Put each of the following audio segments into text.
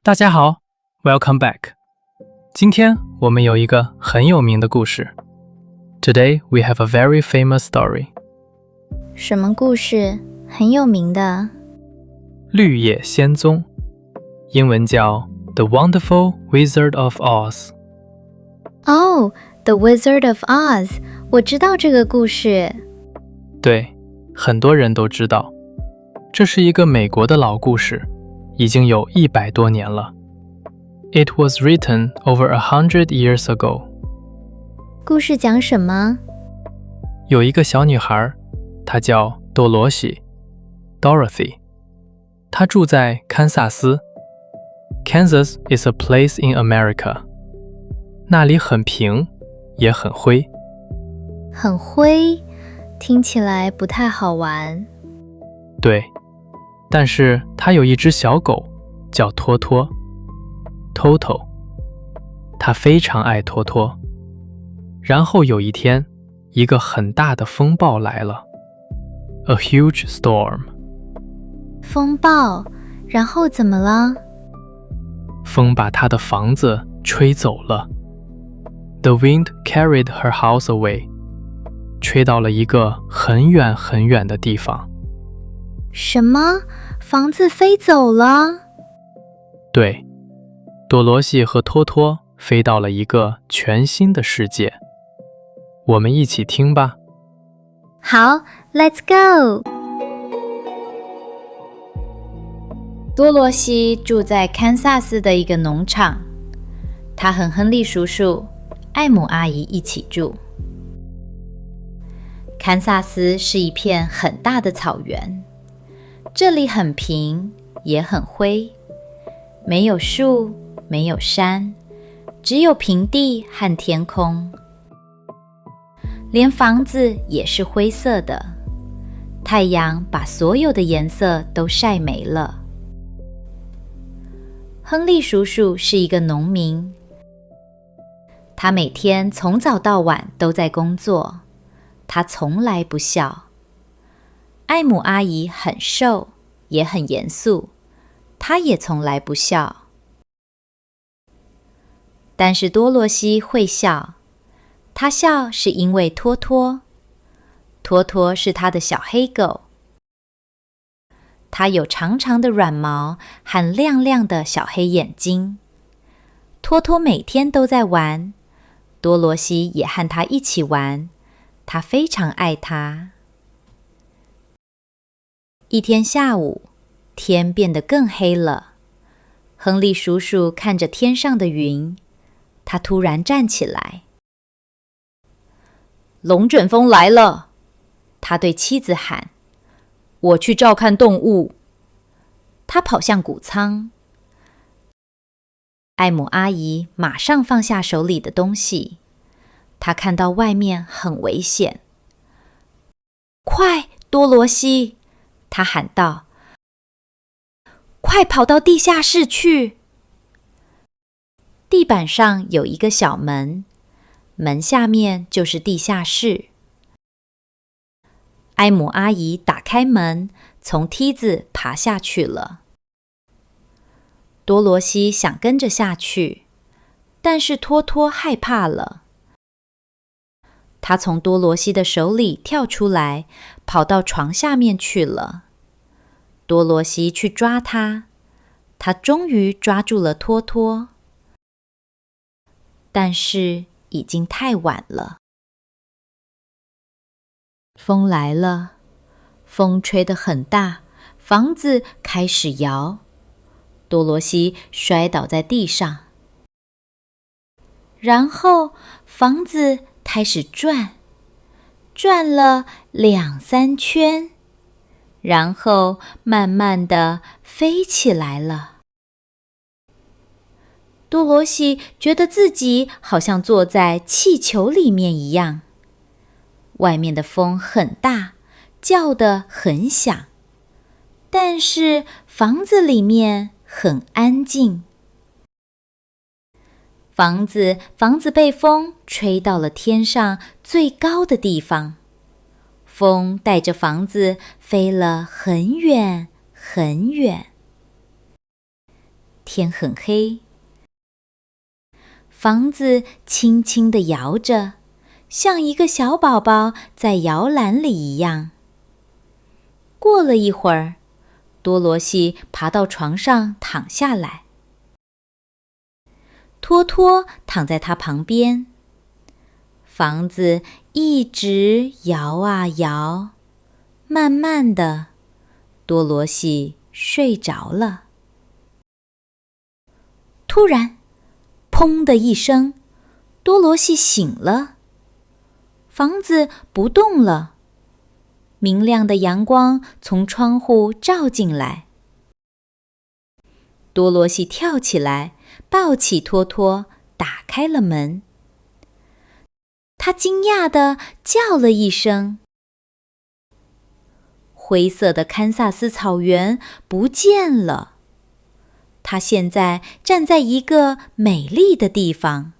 大家好 ，Welcome back。今天我们有一个很有名的故事。Today we have a very famous story。什么故事？很有名的。绿野仙踪，英文叫 The Wonderful Wizard of Oz。哦、The Wizard of Oz， 我知道这个故事。对，很多人都知道。这是一个美国的老故事，已经有100多年了。It was written over 100 years ago。故事讲什么？有一个小女孩，她叫多罗西 （Dorothy）。她住在堪萨斯。Kansas is a place in America。那里很平，也很灰。很灰，听起来不太好玩。对，但是她有一只小狗，叫托托 （Toto）。她非常爱托托。然后有一天，一个很大的风暴来了 ，a huge storm。风暴，然后怎么了？风把她的房子吹走了。The wind carried her house away， 吹到了一个很远很远的地方。什么？房子飞走了？对，多罗西和托托飞到了一个全新的世界。我们一起听吧。好 ，Let's go。多罗西住在堪萨斯的一个农场，他和亨利叔叔、艾姆阿姨一起住。堪萨斯是一片很大的草原，这里很平，也很灰，没有树，没有山，只有平地和天空。连房子也是灰色的，太阳把所有的颜色都晒没了。亨利叔叔是一个农民，他每天从早到晚都在工作，他从来不笑。艾姆阿姨很瘦，也很严肃，她也从来不笑。但是多罗西会笑，她笑是因为托托。托托是她的小黑狗，它有长长的软毛和亮亮的小黑眼睛。托托每天都在玩，多罗西也和他一起玩，他非常爱它。一天下午，天变得更黑了。亨利叔叔看着天上的云，他突然站起来。龙卷风来了，他对妻子喊：“我去照看动物。”他跑向谷仓。艾姆阿姨马上放下手里的东西，她看到外面很危险。快，多罗西！她喊道：“快跑到地下室去！”地板上有一个小门，门下面就是地下室。艾姆阿姨打开门，从梯子爬下去了。多罗西想跟着下去，但是托托害怕了。他从多罗西的手里跳出来，跑到床下面去了。多罗西去抓他，他终于抓住了托托，但是已经太晚了。风来了，风吹得很大，房子开始摇。多罗西摔倒在地上，然后房子开始转，转了2、3圈，然后慢慢地飞起来了。多罗西觉得自己好像坐在气球里面一样。外面的风很大，叫得很响，但是房子里面很安静。房子被风吹到了天上最高的地方，风带着房子飞了很远很远。天很黑。房子轻轻地摇着，像一个小宝宝在摇篮里一样。过了一会儿，多罗西爬到床上躺下来，托托躺在他旁边。房子一直摇啊摇，慢慢的，多罗西睡着了。突然，砰的一声，多罗西醒了。房子不动了，明亮的阳光从窗户照进来。多罗西跳起来，抱起托托，打开了门。他惊讶地叫了一声。灰色的堪萨斯草原不见了。他现在站在一个美丽的地方，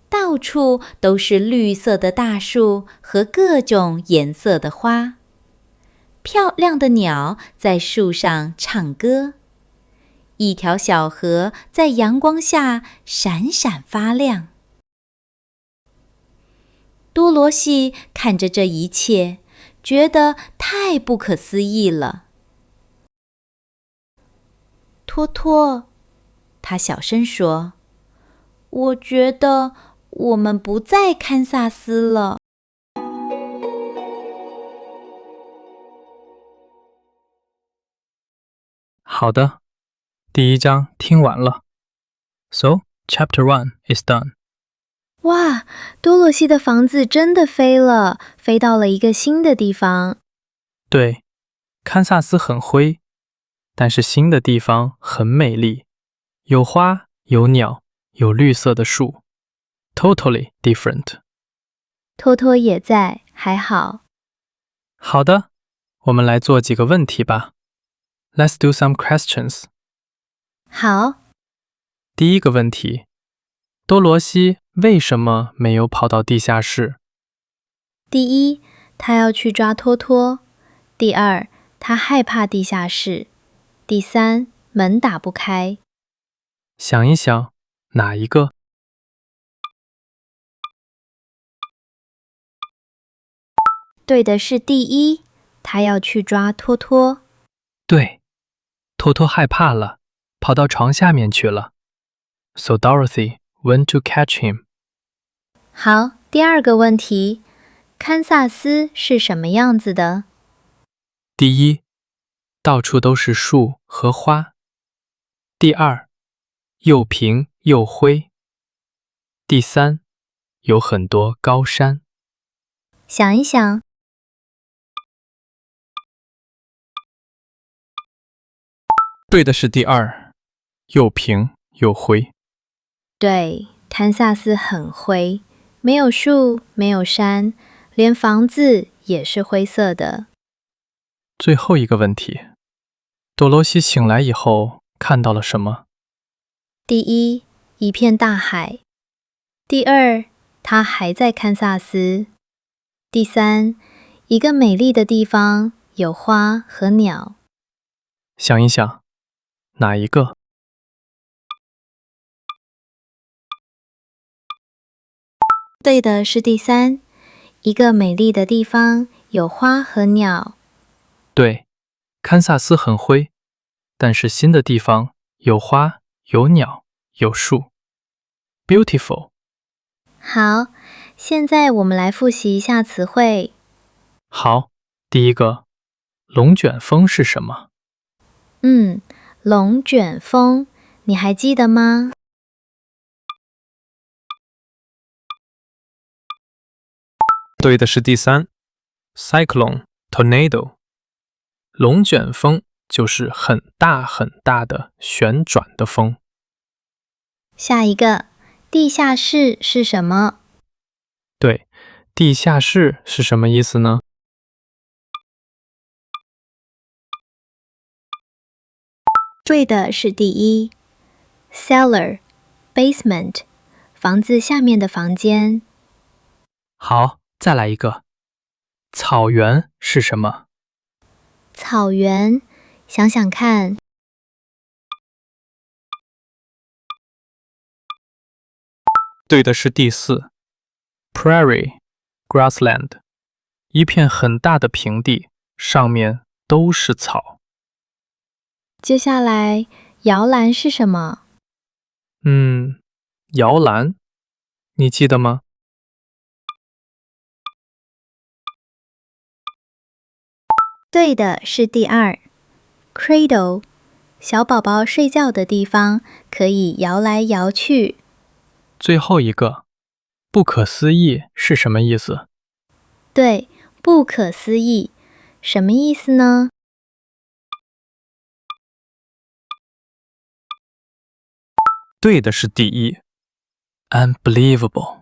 到处都是绿色的大树和各种颜色的花。漂亮的鸟在树上唱歌，一条小河在阳光下闪闪发亮。多罗西看着这一切，觉得太不可思议了。托托，他小声说，我觉得我们不在堪萨斯了。好的，第一章听完了。So, Chapter 1 is done. 哇，多罗西的房子真的飞了，飞到了一个新的地方。对，堪萨斯很灰，但是新的地方很美丽，有花，有鸟，有绿色的树。Totally different. 托托也在，还好。好的，我们来做几个问题吧。Let's do some questions. 好，第一个问题，多罗西为什么没有跑到地下室？第一，他要去抓托托；第二，他害怕地下室；第三，门打不开。想一想，哪一个？对的是第一，他要去抓托托。对，托托害怕了，跑到床下面去了。So Dorothy went to catch him. 好，第二个问题，堪萨斯是什么样子的？第一，到处都是树和花。第二，又平又灰。第三，有很多高山。想一想，对的是第二，又平又灰。对，堪萨斯很灰，没有树，没有山，连房子也是灰色的。最后一个问题，多罗西醒来以后看到了什么？第一，一片大海；第二，他还在堪萨斯；第三，一个美丽的地方，有花和鸟。想一想，哪一个？对的是第三，一个美丽的地方，有花和鸟。对，堪萨斯很灰，但是新的地方有花、有鸟、有树。Beautiful。好，现在我们来复习一下词汇。好，第一个，龙卷风是什么？龙卷风，你还记得吗？对的是第三 ，cyclone tornado。龙卷风就是很大很大的旋转的风。下一个，地下室是什么？对，地下室是什么意思呢？对的是第一 ，cellar basement， 房子下面的房间。好，再来一个，草原是什么？草原，想想看，对的是第四。Prairie, grassland， 一片很大的平地，上面都是草。接下来，摇篮是什么？摇篮，你记得吗？对的是第二。Cradle， 小宝宝睡觉的地方，可以摇来摇去。最后一个，不可思议是什么意思？对，不可思议，什么意思呢？对的是第一。Unbelievable，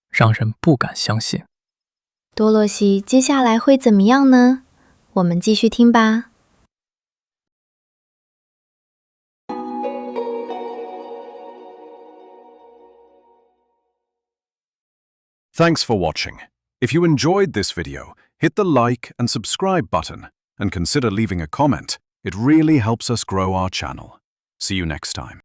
让人不敢相信。多萝西接下来会怎么样呢？我们继续听吧。Thanks for watching. If you enjoyed this video, hit the like and subscribe button and consider leaving a comment. It really helps us grow our channel. See you next time.